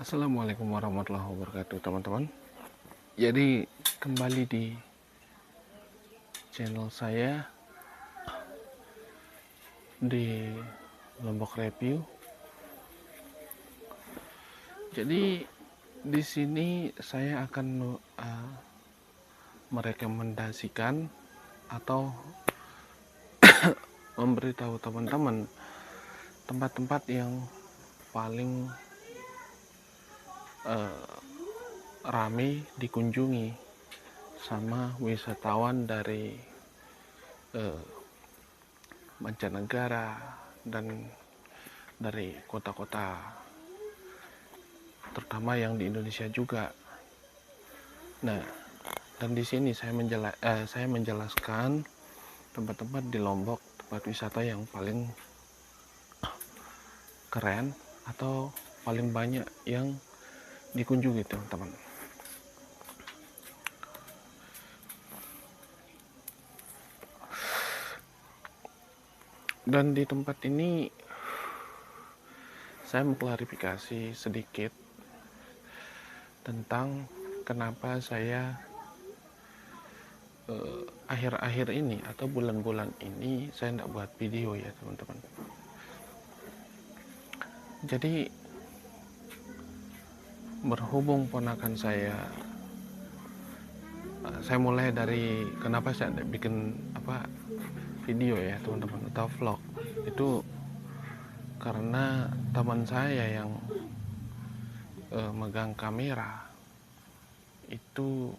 Assalamualaikum warahmatullahi wabarakatuh, teman-teman. Jadi kembali di channel saya di Lombok Review. Jadi di sini saya akan merekomendasikan atau memberitahu teman-teman tempat-tempat yang paling ramai dikunjungi sama wisatawan dari mancanegara dan dari kota-kota terutama yang di Indonesia juga. Nah, dan di sini saya menjelaskan tempat-tempat di Lombok, tempat wisata yang paling keren atau paling banyak yang dikunjungi, teman-teman. Dan di tempat ini saya mengklarifikasi sedikit tentang kenapa saya akhir-akhir ini atau bulan-bulan ini saya tidak buat video ya, teman-teman. Jadi berhubung ponakan saya mulai dari kenapa saya tidak bikin video ya, teman-teman, atau vlog. Itu karena teman saya yang megang kamera itu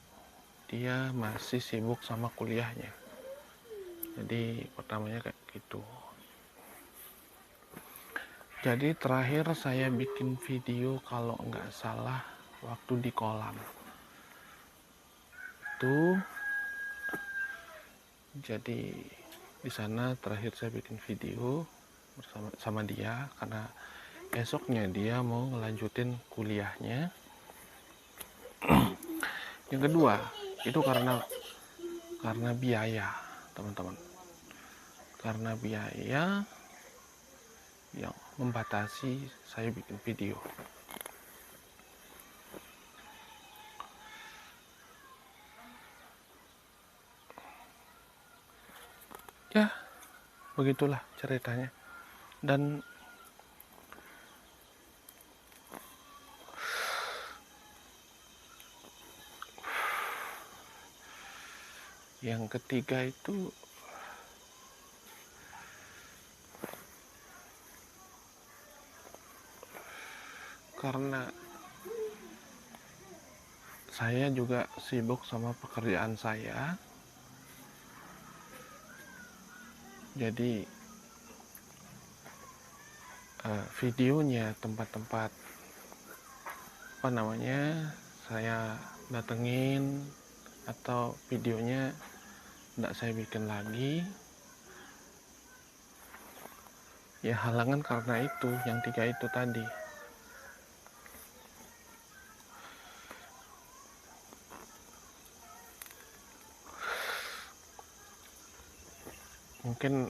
dia masih sibuk sama kuliahnya. Jadi pertamanya kayak gitu. Jadi terakhir saya bikin video kalau nggak salah waktu di kolam itu. Jadi di sana terakhir saya bikin video bersama dia karena esoknya dia mau ngelanjutin kuliahnya. Yang kedua itu karena biaya, teman-teman. Karena biaya yang membatasi saya bikin video. Ya, begitulah ceritanya. Dan yang ketiga itu karena saya juga sibuk sama pekerjaan saya. Jadi videonya tempat-tempat saya datengin atau videonya tidak saya bikin lagi. Ya halangan karena itu, yang tiga itu tadi. Mungkin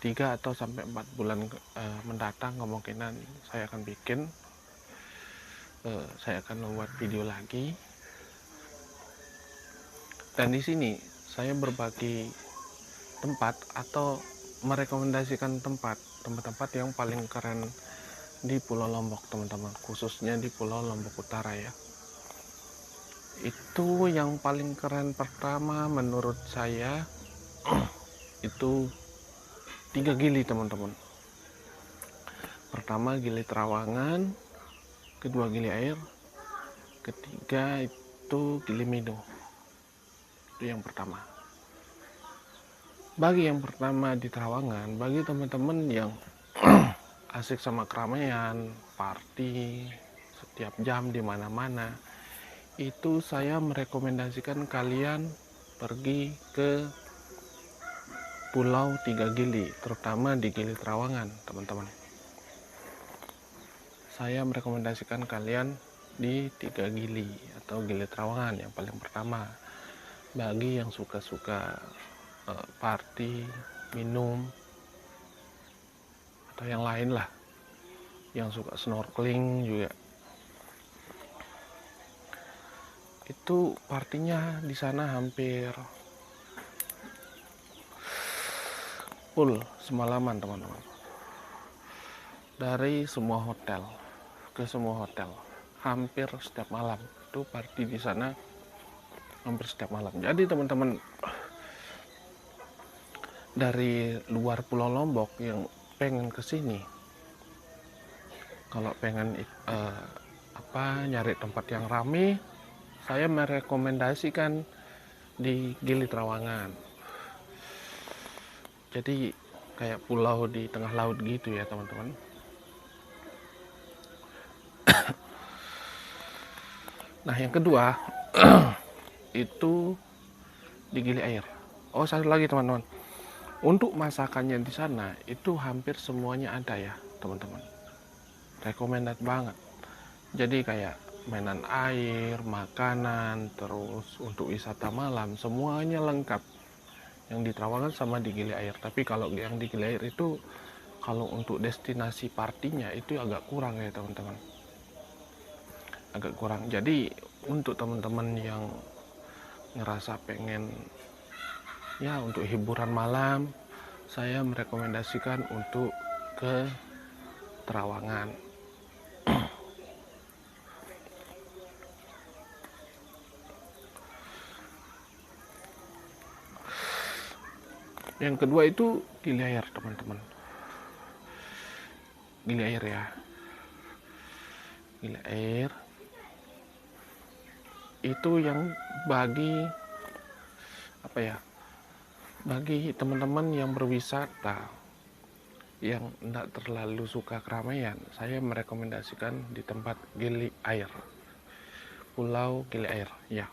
3 atau sampai 4 bulan mendatang kemungkinan saya akan bikin, saya akan membuat video lagi. Dan di sini saya berbagi tempat atau merekomendasikan tempat-tempat yang paling keren di Pulau Lombok, teman-teman, khususnya di Pulau Lombok Utara ya. Itu yang paling keren pertama menurut saya itu 3 gili, teman-teman. Pertama Gili Trawangan, kedua Gili Air, ketiga itu Gili Mido. Itu yang pertama. Bagi yang pertama di Trawangan, bagi teman-teman yang asik sama keramaian, party setiap jam di mana-mana, itu saya merekomendasikan kalian pergi ke Pulau 3 Gili, terutama di Gili Trawangan, teman-teman. Saya merekomendasikan kalian di 3 Gili atau Gili Trawangan yang paling pertama. Bagi yang suka-suka party, minum, atau yang lain lah. yang suka snorkeling juga. Itu partinya di sana hampir full semalaman teman-teman. Dari semua hotel ke semua hotel, hampir setiap malam itu party di sana, hampir setiap malam. Jadi teman-teman dari luar Pulau Lombok yang pengen kesini, kalau pengen nyari tempat yang rame, saya merekomendasikan di Gili Trawangan. Jadi kayak pulau di tengah laut gitu ya teman-teman. Nah yang kedua itu di Gili Air. Oh satu lagi teman-teman, untuk masakannya di sana itu hampir semuanya ada ya teman-teman. Recommended banget. Jadi kayak mainan air, makanan, terus untuk wisata malam semuanya lengkap. Yang di Trawangan sama di Gili Air. Tapi kalau yang di Gili Air itu kalau untuk destinasi partinya itu agak kurang ya teman-teman. Agak kurang. Jadi untuk teman-teman yang ngerasa pengen ya untuk hiburan malam, saya merekomendasikan untuk ke Trawangan. Yang kedua itu Gili Air teman-teman. Gili Air ya. Gili Air itu yang bagi bagi teman-teman yang berwisata yang tidak terlalu suka keramaian, saya merekomendasikan di tempat Gili Air, Pulau Gili Air ya.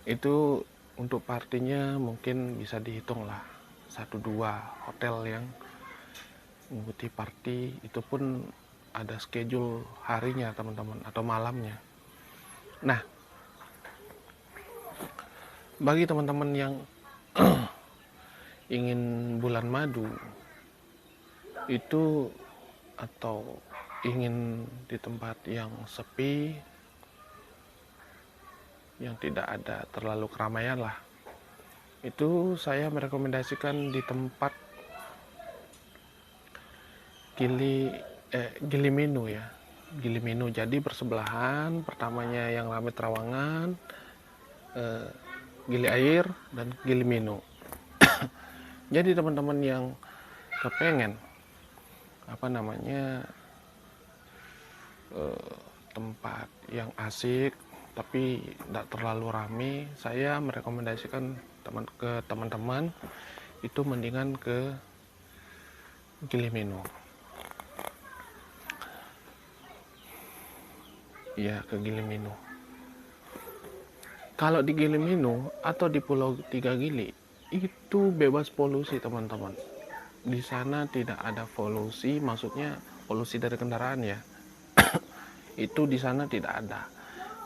Itu untuk partinya mungkin bisa dihitung lah 1-2 hotel yang mengikuti party, itu pun ada schedule harinya teman-teman atau malamnya. Nah bagi teman-teman yang ingin bulan madu itu atau ingin di tempat yang sepi, yang tidak ada terlalu keramaian lah, itu saya merekomendasikan di tempat Gilimenu ya. Gilimenu, jadi bersebelahan, pertamanya yang ramai Trawangan, Gili Air dan Gilimenu. Jadi teman-teman yang kepengen tempat yang asik tapi tidak terlalu rame, saya merekomendasikan ke teman-teman itu mendingan ke Gilimenu ya, ke Gilimenu. Kalau di Gilimenu atau di Pulau Tiga Gili itu bebas polusi teman-teman. Di sana tidak ada polusi, maksudnya polusi dari kendaraan ya. Itu di sana tidak ada,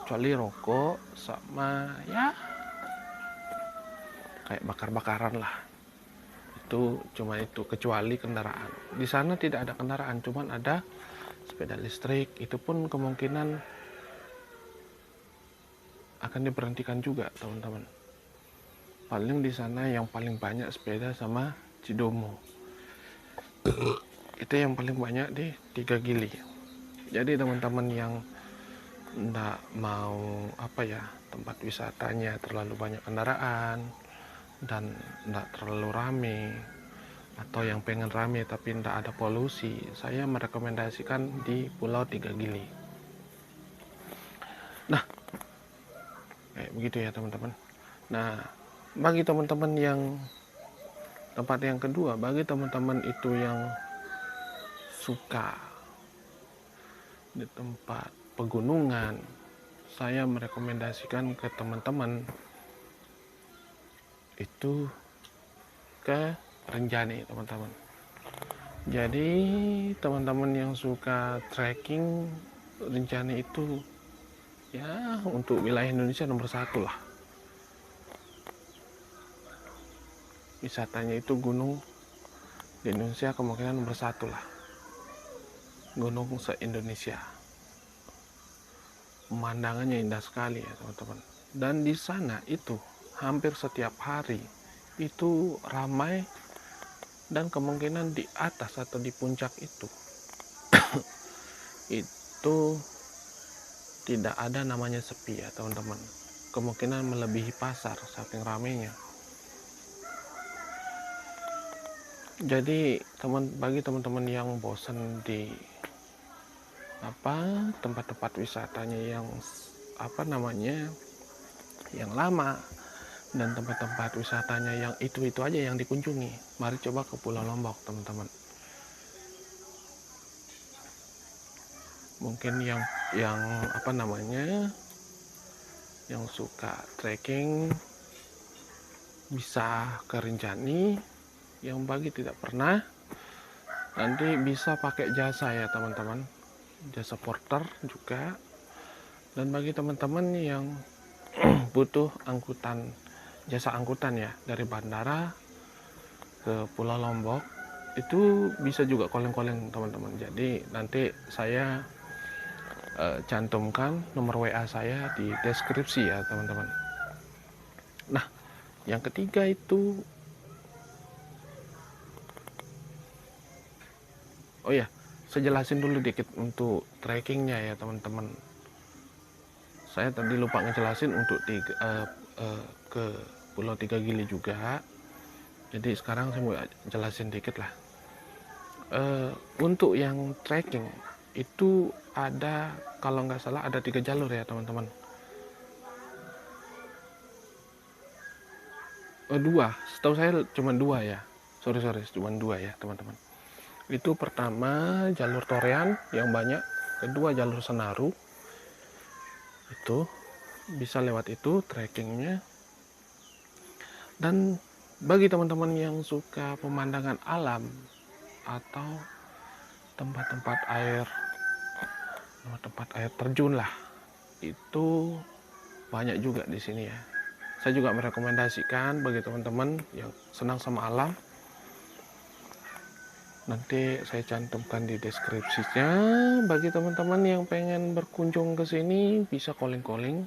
kecuali rokok sama ya kayak bakar-bakaran lah. Itu cuma itu, kecuali kendaraan. Di sana tidak ada kendaraan, cuman ada sepeda listrik. Itu pun kemungkinan akan diberhentikan juga teman-teman. Paling di sana yang paling banyak sepeda sama Cidomo. Itu yang paling banyak di Tiga Gili. Jadi teman-teman yang enggak mau tempat wisatanya terlalu banyak kendaraan dan enggak terlalu rame, atau yang pengen rame tapi enggak ada polusi, saya merekomendasikan di Pulau Tiga Gili. Nah kayak begitu ya teman-teman. Nah bagi teman-teman yang tempat yang kedua, bagi teman-teman itu yang suka di tempat pegunungan, saya merekomendasikan ke teman-teman itu ke Rinjani teman-teman. Jadi teman-teman yang suka trekking, Rinjani itu ya untuk wilayah Indonesia nomor 1 lah. Wisatanya itu gunung di Indonesia kemungkinan nomor 1 lah. gunung se-Indonesia. Pemandangannya indah sekali ya teman-teman. Dan di sana itu hampir setiap hari itu ramai, dan kemungkinan di atas atau di puncak itu tidak ada namanya sepi ya teman-teman. Kemungkinan melebihi pasar saking ramainya. Jadi bagi teman-teman yang bosan di tempat-tempat wisatanya yang yang lama, dan tempat-tempat wisatanya yang itu aja yang dikunjungi, mari coba ke Pulau Lombok teman-teman. Mungkin yang yang suka trekking bisa ke Rinjani, yang bagi tidak pernah nanti bisa pakai jasa ya teman-teman, jasa porter juga. Dan bagi teman-teman yang butuh jasa angkutan ya dari bandara ke Pulau Lombok, itu bisa juga calling-calling teman-teman. Jadi nanti saya cantumkan nomor WA saya di deskripsi ya teman-teman. Nah, yang ketiga itu, oh ya, saya jelasin dulu dikit untuk trekkingnya ya teman-teman. Saya tadi lupa ngejelasin untuk ke Pulau Tiga Gili juga. Jadi sekarang saya mau jelasin dikit lah. Untuk yang trekking itu ada, kalau nggak salah ada 3 jalur ya teman-teman. 2, setahu saya cuma 2 ya. Sorry, cuma 2 ya teman-teman. Itu pertama jalur Torean yang banyak, kedua jalur Senaru. Itu bisa lewat itu trekkingnya. Dan bagi teman-teman yang suka pemandangan alam atau tempat-tempat air terjun lah, itu banyak juga di sini ya. Saya juga merekomendasikan bagi teman-teman yang senang sama alam. Nanti saya cantumkan di deskripsinya. Bagi teman-teman yang pengen berkunjung ke sini bisa calling-calling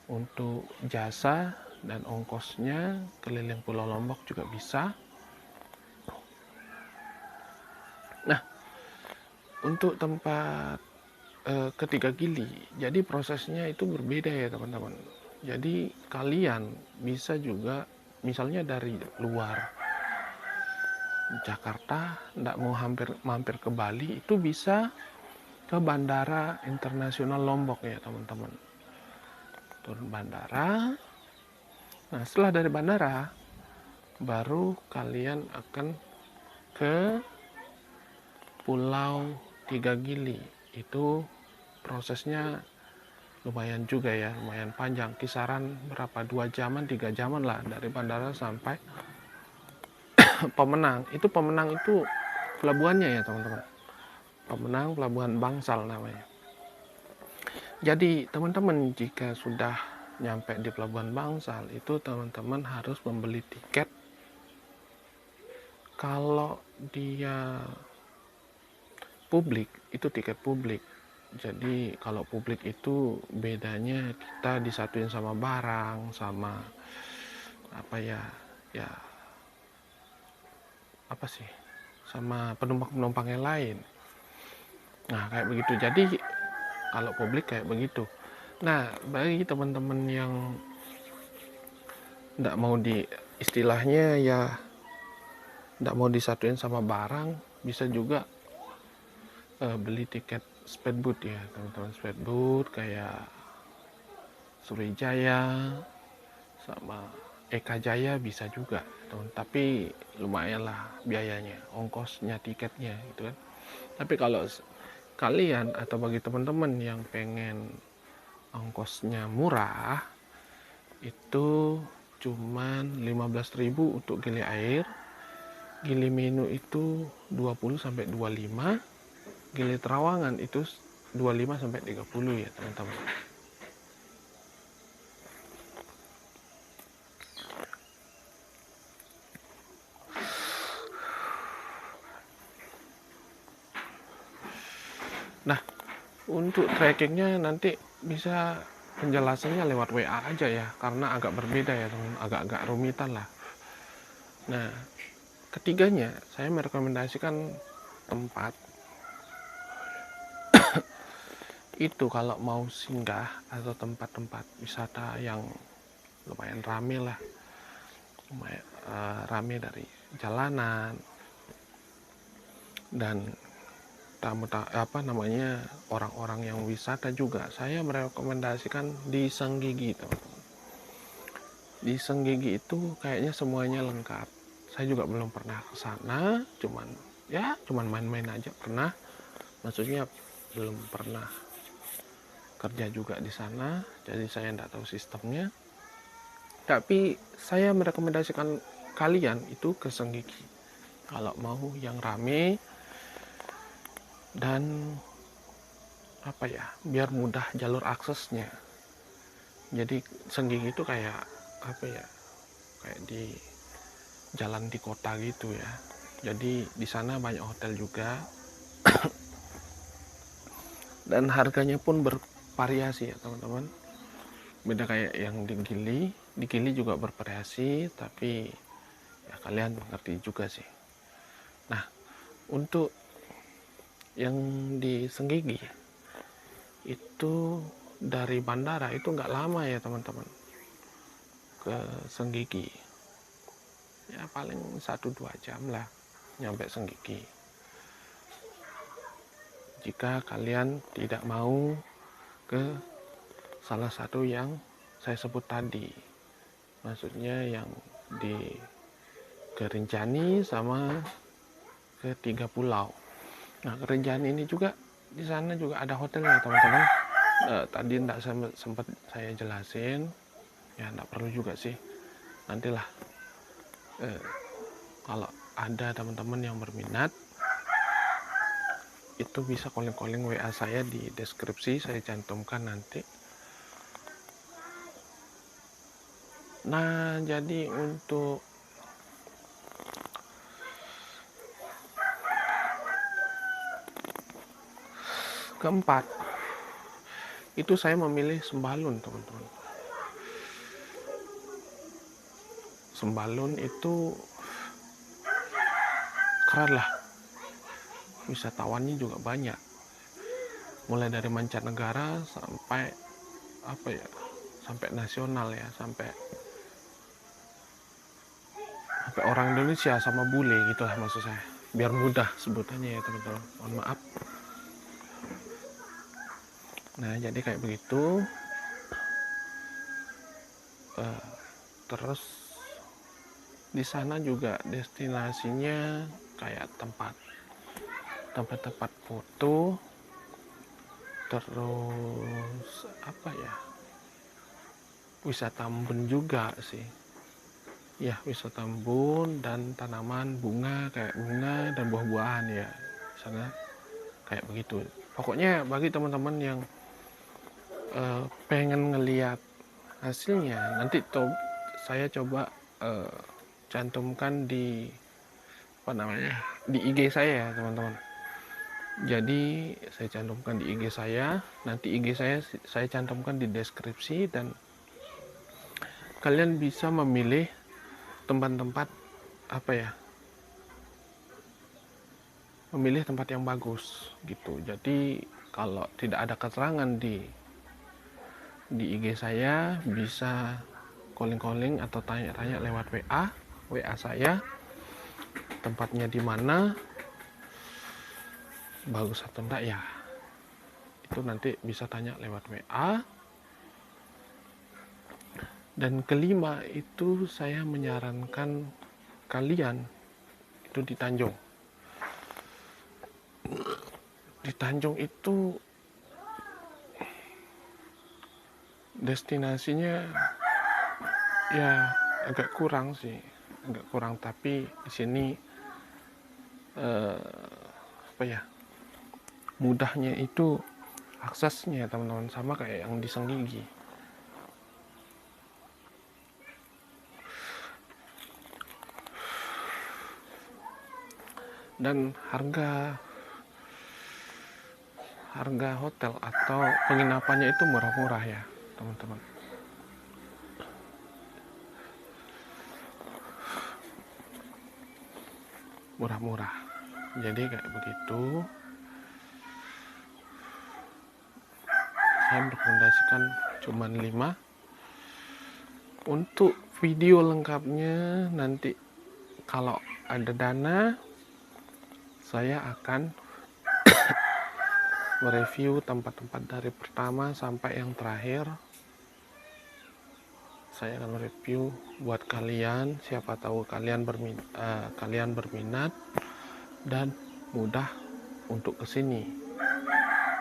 untuk jasa dan ongkosnya keliling Pulau Lombok juga bisa. Nah, untuk tempat ketiga Gili, jadi prosesnya itu berbeda ya teman-teman. Jadi kalian bisa juga misalnya dari luar Jakarta, tidak mau mampir ke Bali, itu bisa ke Bandara Internasional Lombok ya teman-teman. Turun bandara. Nah, setelah dari bandara, baru kalian akan ke Pulau Tiga Gili. Itu prosesnya lumayan juga ya, lumayan panjang. Kisaran berapa, 2 jaman, 3 jaman lah dari bandara sampai Pemenang. Pemenang itu pelabuhannya ya teman-teman. Pemenang, Pelabuhan Bangsal namanya. Jadi teman-teman jika sudah nyampe di Pelabuhan Bangsal, itu teman-teman harus membeli tiket. Kalau dia publik, itu tiket publik. Jadi kalau publik itu bedanya kita disatuin sama barang, sama sama penumpang-penumpang yang lain. Nah, kayak begitu. Jadi kalau publik kayak begitu. Nah, bagi teman-teman yang tidak mau istilahnya ya tidak mau disatuin sama barang, bisa juga beli tiket speedboat ya teman-teman. Speedboat kayak Sriwijaya sama Eka Jaya bisa juga teman. Tapi lumayan lah biayanya, ongkosnya, tiketnya gitu kan. Tapi kalau kalian atau bagi teman-teman yang pengen ongkosnya murah, itu cuman 15.000 untuk Gili Air. Gili Menu itu 20 sampai 25. Gili Trawangan itu 25 sampai 30 ya teman-teman. Nah, untuk trackingnya nanti bisa penjelasannya lewat WA aja ya, karena agak berbeda ya teman, agak-agak rumitan lah. Nah, ketiganya saya merekomendasikan tempat itu kalau mau singgah atau tempat-tempat wisata yang lumayan rame lah, lumayan rame dari jalanan dan orang-orang yang wisata juga. Saya merekomendasikan di Senggigi teman-teman. Di Senggigi itu kayaknya semuanya lengkap. Saya juga belum pernah ke sana, cuman main-main aja pernah. Maksudnya belum pernah kerja juga di sana, jadi saya tidak tahu sistemnya. Tapi saya merekomendasikan kalian itu ke Senggigi kalau mau yang rame dan biar mudah jalur aksesnya. Jadi Senggigi itu kayak kayak di jalan di kota gitu ya. Jadi di sana banyak hotel juga dan harganya pun bervariasi ya teman-teman. Beda kayak yang di Gili juga bervariasi, tapi ya kalian ngerti juga sih. Nah, untuk yang di Senggigi itu dari bandara itu nggak lama ya teman-teman ke Senggigi, ya paling 1-2 jam lah nyampe Senggigi, jika kalian tidak mau ke salah satu yang saya sebut tadi, maksudnya yang di Rinjani sama ke 3 pulau. Nah, ke Rinjani ini juga, di sana juga ada hotelnya teman-teman. Tadi tidak sempat saya jelasin, ya tidak perlu juga sih, nantilah kalau ada teman-teman yang berminat itu bisa calling WA saya di deskripsi, saya cantumkan nanti. Nah, jadi untuk keempat itu saya memilih Sembalun teman-teman. Sembalun itu keren lah, wisatawannya juga banyak, mulai dari mancanegara sampai sampai nasional ya, sampai orang Indonesia sama bule gitulah maksud saya, biar mudah sebutannya ya teman-teman, mohon maaf. Nah, jadi kayak begitu. Terus di sana juga destinasinya kayak tempat-tempat foto, terus wisata embun juga sih ya, wisata embun dan tanaman bunga, kayak bunga dan buah-buahan ya di sana kayak begitu. Pokoknya bagi teman-teman yang pengen ngeliat hasilnya, nanti saya coba cantumkan di di IG saya ya teman-teman. Jadi saya cantumkan di IG saya, nanti IG saya cantumkan di deskripsi, dan kalian bisa memilih tempat-tempat memilih tempat yang bagus gitu. Jadi kalau tidak ada keterangan di IG saya, bisa calling atau tanya-tanya lewat WA saya, tempatnya di mana, bagus atau enggak ya, itu nanti bisa tanya lewat WA. Dan kelima itu saya menyarankan kalian itu di Tanjung. Di Tanjung itu destinasinya ya agak kurang sih, tapi di sini mudahnya itu aksesnya teman-teman, sama kayak yang di Senggigi. Dan harga hotel atau penginapannya itu murah-murah ya teman-teman. Murah-murah. Jadi kayak begitu. Saya merekomendasikan cuman 5. Untuk video lengkapnya nanti kalau ada dana saya akan mereview tempat-tempat dari pertama sampai yang terakhir. Saya akan review buat kalian, siapa tahu kalian berminat dan mudah untuk kesini.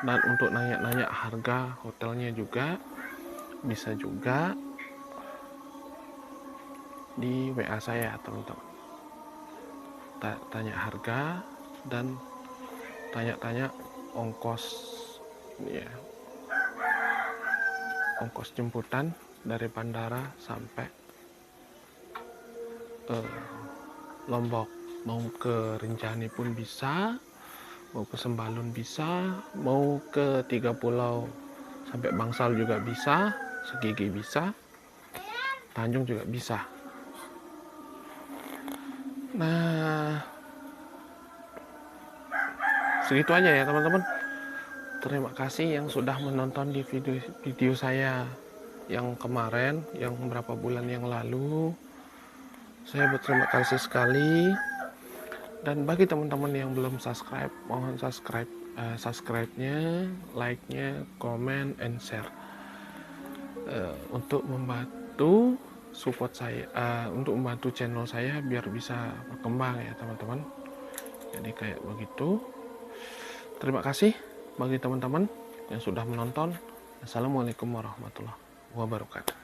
Dan untuk nanya-nanya harga hotelnya juga bisa juga di WA saya teman-teman. Tanya harga dan tanya-tanya ongkos ya, ongkos jemputan dari bandara sampai Lombok. Mau ke Rinjani pun bisa, mau ke Sembalun bisa, mau ke 3 pulau sampai Bangsal juga bisa, Segigi bisa, Tanjung juga bisa. Nah, segitu aja ya teman-teman. Terima kasih yang sudah menonton di video saya yang kemarin, yang beberapa bulan yang lalu. Saya berterima kasih sekali. Dan bagi teman-teman yang belum subscribe, mohon subscribe-nya, like-nya, comment, and share untuk membantu support saya, untuk membantu channel saya biar bisa berkembang ya teman-teman. Jadi kayak begitu. Terima kasih bagi teman-teman yang sudah menonton. Assalamualaikum warahmatullahi wabarakatuh.